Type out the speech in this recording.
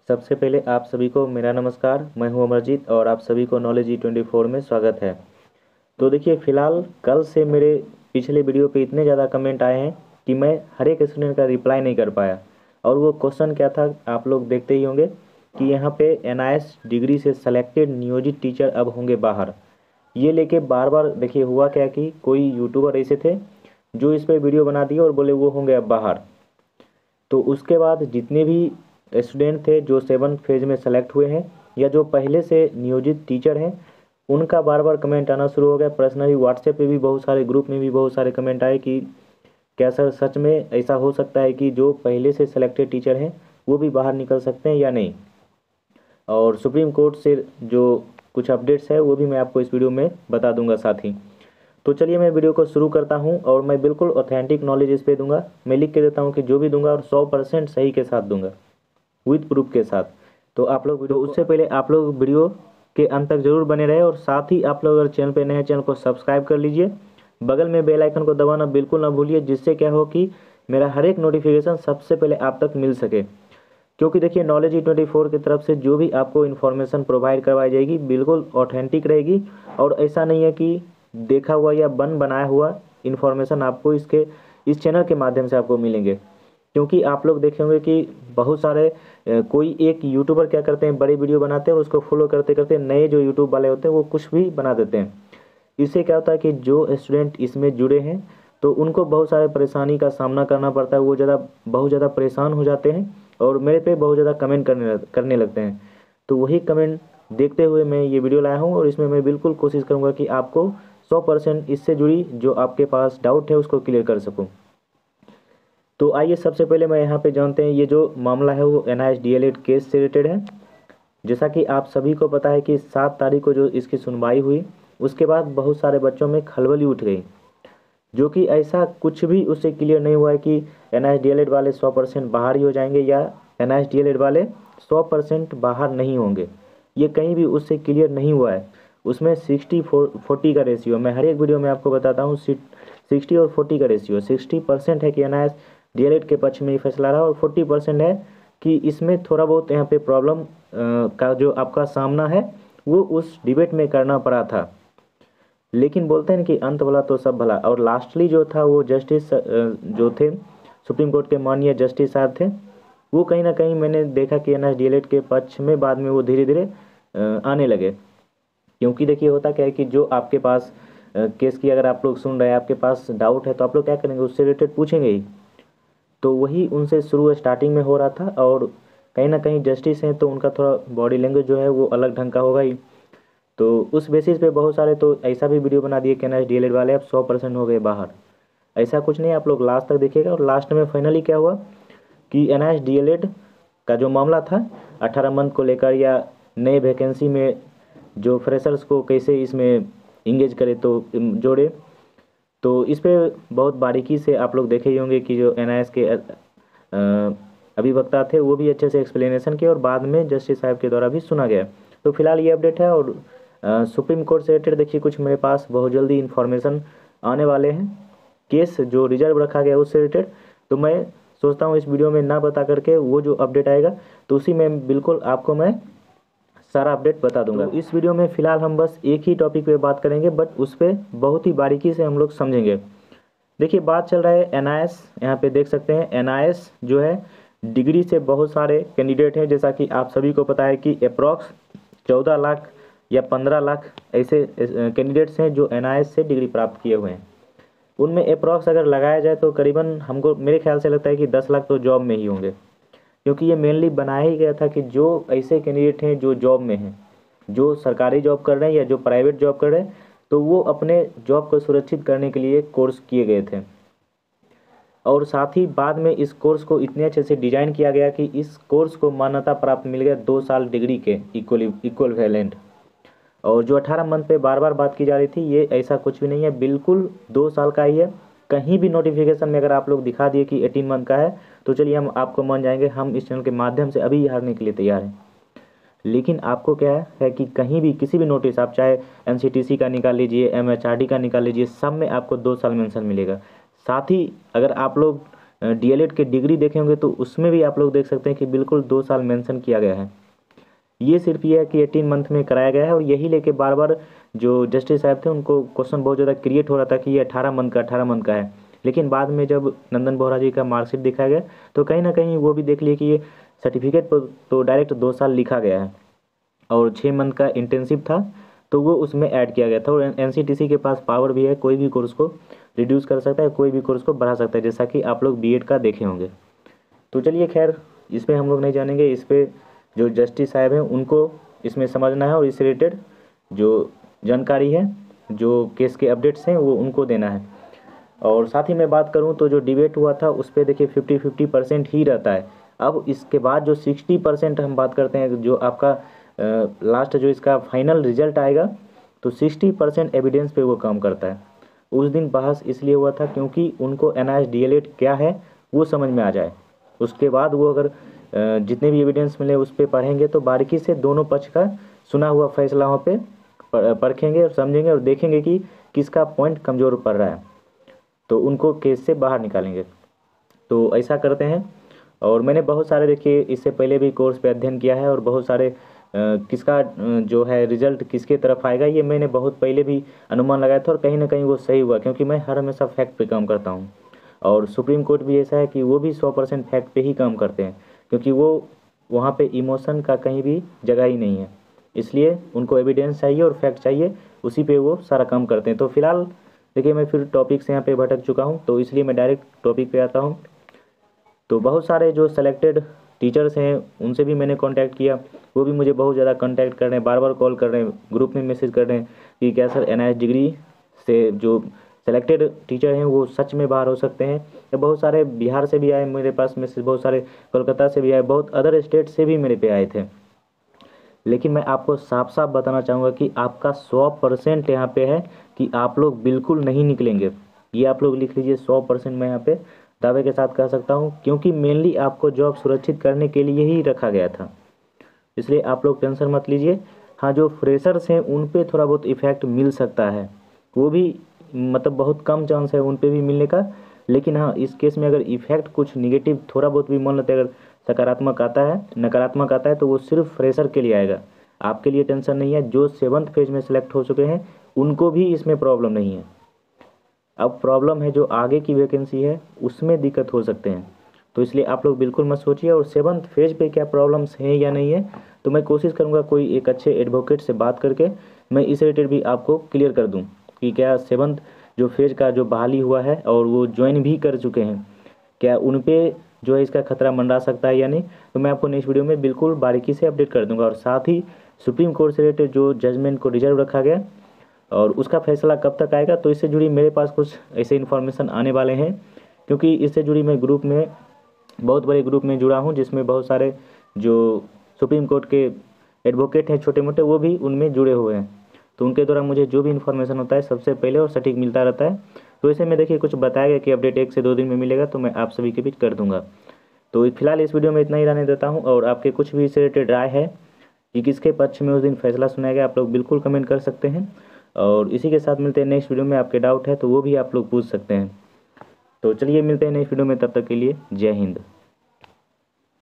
सबसे पहले आप सभी को मेरा नमस्कार। मैं हूं अमरजीत और आप सभी को नॉलेज E24 में स्वागत है। तो देखिए, फ़िलहाल कल से मेरे पिछले वीडियो पे इतने ज़्यादा कमेंट आए हैं कि मैं हर एक स्टूडेंट का रिप्लाई नहीं कर पाया। और वो क्वेश्चन क्या था आप लोग देखते ही होंगे कि यहाँ पे NIS डिग्री से सेलेक्टेड नियोजित टीचर अब होंगे बाहर। ये लेके बार बार देखिए हुआ क्या कि कोई यूट्यूबर ऐसे थे जो इस पर वीडियो बना दिए और बोले वो होंगे अब बाहर। तो उसके बाद जितने भी स्टूडेंट थे जो 7th फेज में सेलेक्ट हुए हैं या जो पहले से नियोजित टीचर हैं, उनका बार बार कमेंट आना शुरू हो गया। पर्सनली व्हाट्सएप पे भी बहुत सारे, ग्रुप में भी बहुत सारे कमेंट आए कि क्या सर सच में ऐसा हो सकता है कि जो पहले से सेलेक्टेड टीचर हैं वो भी बाहर निकल सकते हैं या नहीं। और सुप्रीम कोर्ट से जो कुछ अपडेट्स है वो भी मैं आपको इस वीडियो में बता दूंगा साथ ही। तो चलिए मैं वीडियो को शुरू करता हूं और मैं बिल्कुल ऑथेंटिक नॉलेज इस पे दूंगा। मैं लिख के देता हूं कि जो भी दूंगा और 100% सही के साथ दूंगा, विद प्रूफ के साथ। तो आप लोग वीडियो, उससे पहले आप लोग वीडियो के अंत तक जरूर बने रहे और साथ ही आप लोग अगर चैनल पे नए हैं, चैनल को सब्सक्राइब कर लीजिए। बगल में बेल आइकन को दबाना बिल्कुल ना भूलिए, जिससे क्या हो कि मेरा हर एक नोटिफिकेशन सबसे पहले आप तक मिल सके। क्योंकि देखिए, नॉलेज E24 की तरफ से जो भी आपको इन्फॉर्मेशन प्रोवाइड करवाई जाएगी बिल्कुल ऑथेंटिक रहेगी। और ऐसा नहीं है कि देखा हुआ या बनाया हुआ इन्फॉर्मेशन आपको इस चैनल के माध्यम से आपको मिलेंगे। क्योंकि आप लोग देखे होंगे कि बहुत सारे कोई एक यूट्यूबर क्या करते हैं, बड़ी वीडियो बनाते हैं और उसको फॉलो करते करते नए जो यूट्यूब वाले होते हैं वो कुछ भी बना देते हैं। इससे क्या होता है कि जो स्टूडेंट इसमें जुड़े हैं तो उनको बहुत सारे परेशानी का सामना करना पड़ता है। वो बहुत ज़्यादा परेशान हो जाते हैं और मेरे पे बहुत ज़्यादा कमेंट करने लगते हैं। तो वही कमेंट देखते हुए मैं ये वीडियो लाया हूँ और इसमें मैं बिल्कुल कोशिश करूँगा कि आपको 100% इससे जुड़ी जो आपके पास डाउट है उसको क्लियर कर सकूँ। तो आइए सबसे पहले मैं यहाँ पे जानते हैं ये जो मामला है वो NIS DLED केस से रिलेटेड है। जैसा कि आप सभी को पता है कि 7 तारीख को जो इसकी सुनवाई हुई, उसके बाद बहुत सारे बच्चों में खलबली उठ गई, जो कि ऐसा कुछ भी उससे क्लियर नहीं हुआ है कि NIS DLED वाले 100% बाहर ही हो जाएंगे या NIS DLED वाले 100% बाहर नहीं होंगे। ये कहीं भी उससे क्लियर नहीं हुआ है। उसमें 60-40 का रेशियो, मैं हर एक वीडियो में आपको बताता हूँ 60 और 40 का रेशियो। 60% है कि NIS DLED के पक्ष में ही फैसला रहा और 40% है कि इसमें थोड़ा बहुत यहाँ पे प्रॉब्लम का जो आपका सामना है वो उस डिबेट में करना पड़ा था। लेकिन बोलते हैं कि अंत भला तो सब भला। और लास्टली जो था वो जस्टिस जो थे सुप्रीम कोर्ट के माननीय जस्टिस साहब थे, वो कहीं ना कहीं मैंने देखा कि NIS DLED के पक्ष में बाद में वो धीरे धीरे आने लगे। क्योंकि देखिए होता क्या है कि जो आपके पास केस की अगर आप लोग सुन रहे हैं, आपके पास डाउट है तो आप लोग क्या करेंगे, उससे रिलेटेड पूछेंगे ही। तो वही उनसे शुरू स्टार्टिंग में हो रहा था। और कहीं ना कहीं जस्टिस हैं तो उनका थोड़ा बॉडी लैंग्वेज जो है वो अलग ढंग का होगा ही। तो उस बेसिस पे बहुत सारे तो ऐसा भी वीडियो बना दिए कि NIS DLED वाले अब 100% हो गए बाहर। ऐसा कुछ नहीं, आप लोग लास्ट तक देखिएगा। और लास्ट में फाइनली क्या हुआ कि NIS DLED का जो मामला था 18 मंथ को लेकर या नए वैकेंसी में जो फ्रेशर्स को कैसे इसमें इंगेज करे तो जोड़े, तो इस पे बहुत बारीकी से आप लोग देखे ही होंगे कि जो NIS के अभिवक्ता थे वो भी अच्छे से एक्सप्लेनेशन किए और बाद में जस्टिस साहब के द्वारा भी सुना गया। तो फिलहाल ये अपडेट है। और सुप्रीम कोर्ट से रिलेटेड देखिए कुछ मेरे पास बहुत जल्दी इन्फॉर्मेशन आने वाले हैं, केस जो रिजर्व रखा गया उससे रिलेटेड। तो मैं सोचता हूँ इस वीडियो में ना बता करके वो जो अपडेट आएगा तो उसी में बिल्कुल आपको मैं सारा अपडेट बता दूंगा। तो इस वीडियो में फिलहाल हम बस एक ही टॉपिक पे बात करेंगे, बट उस पर बहुत ही बारीकी से हम लोग समझेंगे। देखिए बात चल रहा है NIS, यहाँ पे देख सकते हैं NIS जो है डिग्री से बहुत सारे कैंडिडेट हैं। जैसा कि आप सभी को पता है कि अप्रॉक्स 14 लाख या 15 लाख ऐसे कैंडिडेट्स हैं जो NIS से डिग्री प्राप्त किए हुए हैं। उनमें अप्रॉक्स अगर लगाया जाए तो करीबन हमको मेरे ख्याल से लगता है कि 10 लाख तो जॉब में ही होंगे। क्योंकि ये मेनली बनाया ही गया था कि जो ऐसे कैंडिडेट हैं जो जॉब में हैं, जो सरकारी जॉब कर रहे हैं या जो प्राइवेट जॉब कर रहे हैं, तो वो अपने जॉब को सुरक्षित करने के लिए कोर्स किए गए थे। और साथ ही बाद में इस कोर्स को इतने अच्छे से डिजाइन किया गया कि इस कोर्स को मान्यता प्राप्त मिल गया 2 साल डिग्री के इक्वल वैलेंट। और जो 18 मंथ पे बार बार बात की जा रही थी, ये ऐसा कुछ भी नहीं है, बिल्कुल 2 साल का ही है। कहीं भी नोटिफिकेशन में अगर आप लोग दिखा दिए कि 18 मंथ का है तो चलिए हम आपको मान जाएंगे, हम इस चैनल के माध्यम से अभी हारने के लिए तैयार हैं। लेकिन आपको क्या है कि कहीं भी किसी भी नोटिस, आप चाहे NCTC का निकाल लीजिए, MHRD का निकाल लीजिए, सब में आपको 2 साल मेंशन मिलेगा। साथ ही अगर आप लोग डीएलएड के डिग्री देखे होंगे तो उसमें भी आप लोग देख सकते हैं कि बिल्कुल 2 साल मेंशन किया गया है। ये सिर्फ ये है कि 18 मंथ में कराया गया है, और यही लेके बार बार जो जस्टिस साहब थे उनको क्वेश्चन बहुत ज़्यादा क्रिएट हो रहा था कि ये 18 मंथ का है। लेकिन बाद में जब नंदन बोहरा जी का मार्कशीट दिखाया गया तो कहीं ना कहीं वो भी देख लिए कि ये सर्टिफिकेट पर तो डायरेक्ट 2 साल लिखा गया है और 6 मंथ का इंटर्नशिप था, तो वो उसमें ऐड किया गया था। और एनसीटीसी के पास पावर भी है, कोई भी कोर्स को रिड्यूस कर सकता है, कोई भी कोर्स को बढ़ा सकता है, जैसा कि आप लोग बीएड का देखे होंगे। तो चलिए खैर, इस पर हम लोग नहीं जानेंगे, इस पर जो जस्टिस साहब हैं उनको इसमें समझना है और इससे रिलेटेड जो जानकारी है, जो केस के अपडेट्स हैं, वो उनको देना है। और साथ ही मैं बात करूं तो जो डिबेट हुआ था उस पर देखिए 50-50% ही रहता है। अब इसके बाद जो 60% हम बात करते हैं, जो आपका लास्ट जो इसका फाइनल रिजल्ट आएगा, तो 60% एविडेंस पे वो काम करता है। उस दिन बहस इसलिए हुआ था क्योंकि उनको एनआईएस डीएलएड क्या है वो समझ में आ जाए। उसके बाद वो अगर जितने भी एविडेंस मिले उस पर पढ़ेंगे तो बारीकी से दोनों पक्ष का सुना हुआ फैसला वहाँ पे परखेंगे और समझेंगे और देखेंगे कि किसका पॉइंट कमज़ोर पड़ रहा है, तो उनको केस से बाहर निकालेंगे। तो ऐसा करते हैं। और मैंने बहुत सारे देखिए इससे पहले भी कोर्स पे अध्ययन किया है और बहुत सारे किसका जो है रिजल्ट किसके तरफ आएगा ये मैंने बहुत पहले भी अनुमान लगाया था, और कहीं ना कहीं वो सही हुआ, क्योंकि मैं हर हमेशा फैक्ट पे काम करता हूँ। और सुप्रीम कोर्ट भी ऐसा है कि वो भी 100% फैक्ट पे ही काम करते हैं, क्योंकि वो वहाँ पे इमोशन का कहीं भी जगह ही नहीं है। इसलिए उनको एविडेंस चाहिए और फैक्ट चाहिए, उसी पे वो सारा काम करते हैं। तो फिलहाल देखिए मैं फिर टॉपिक से यहाँ पे भटक चुका हूँ, तो इसलिए मैं डायरेक्ट टॉपिक पे आता हूँ। तो बहुत सारे जो सेलेक्टेड टीचर्स हैं उनसे भी मैंने कांटेक्ट किया, वो भी मुझे बहुत ज़्यादा कांटेक्ट कर रहे हैं, बार बार कॉल कर रहे हैं, ग्रुप में मैसेज कर रहे हैं कि क्या सर एनआईएस डिग्री से जो सेलेक्टेड टीचर हैं वो सच में बाहर हो सकते हैं। या बहुत सारे बिहार से भी आए मेरे पास मैसेज, बहुत सारे कोलकाता से भी आए, बहुत अदर स्टेट से भी मेरे पे आए थे। लेकिन मैं आपको साफ साफ बताना चाहूँगा कि आपका 100% यहाँ पे है कि आप लोग बिल्कुल नहीं निकलेंगे। ये आप लोग लिख लीजिए, 100% मैं यहाँ पे दावे के साथ कह सकता हूँ, क्योंकि मेनली आपको जॉब सुरक्षित करने के लिए ही रखा गया था। इसलिए आप लोग टेंशन मत लीजिए। हाँ, जो फ्रेशर्स हैं उन पे थोड़ा बहुत इफेक्ट मिल सकता है, वो भी मतलब बहुत कम चांस है उन पे भी मिलने का। लेकिन हाँ, इस केस में अगर इफेक्ट कुछ निगेटिव थोड़ा बहुत भी मान लेते, अगर सकारात्मक आता है, नकारात्मक आता है, तो वो सिर्फ फ्रेशर के लिए आएगा, आपके लिए टेंशन नहीं है। जो 7th फेज में सेलेक्ट हो चुके हैं उनको भी इसमें प्रॉब्लम नहीं है। अब प्रॉब्लम है जो आगे की वैकेंसी है उसमें दिक्कत हो सकते हैं, तो इसलिए आप लोग बिल्कुल मत सोचिए। और 7th फेज पे क्या प्रॉब्लम्स हैं या नहीं है, तो मैं कोशिश करूँगा कोई एक अच्छे एडवोकेट से बात करके मैं इस रिलेटेड भी आपको क्लियर कर दूँ कि क्या 7th जो फेज का जो बहाली हुआ है और वो ज्वाइन भी कर चुके हैं, क्या उन पे जो है इसका खतरा मंडरा सकता है या नहीं। तो मैं आपको नेक्स्ट वीडियो में बिल्कुल बारीकी से अपडेट कर दूंगा। और साथ ही सुप्रीम कोर्ट से रिलेटेड जो जजमेंट को रिजर्व रखा गया और उसका फैसला कब तक आएगा, तो इससे जुड़ी मेरे पास कुछ ऐसे इन्फॉर्मेशन आने वाले हैं, क्योंकि इससे जुड़ी मैं ग्रुप में, बहुत बड़े ग्रुप में जुड़ा हूँ, जिसमें बहुत सारे जो सुप्रीम कोर्ट के एडवोकेट हैं छोटे मोटे, वो भी उनमें जुड़े हुए हैं। तो उनके द्वारा मुझे जो भी इन्फॉर्मेशन होता है सबसे पहले और सटीक मिलता रहता है। तो ऐसे में देखिए कुछ बताया गया कि अपडेट 1 से 2 दिन में मिलेगा, तो मैं आप सभी के बीच कर दूंगा। तो फिलहाल इस वीडियो में इतना ही रहने देता हूं, और आपके कुछ भी इससे रिलेटेड राय है कि किसके पक्ष में उस दिन फैसला सुनाया गया, आप लोग बिल्कुल कमेंट कर सकते हैं। और इसी के साथ मिलते हैं नेक्स्ट वीडियो में। आपके डाउट है तो वो भी आप लोग पूछ सकते हैं। तो चलिए मिलते हैं नेक्स्ट वीडियो में, तब तक के लिए जय हिंद।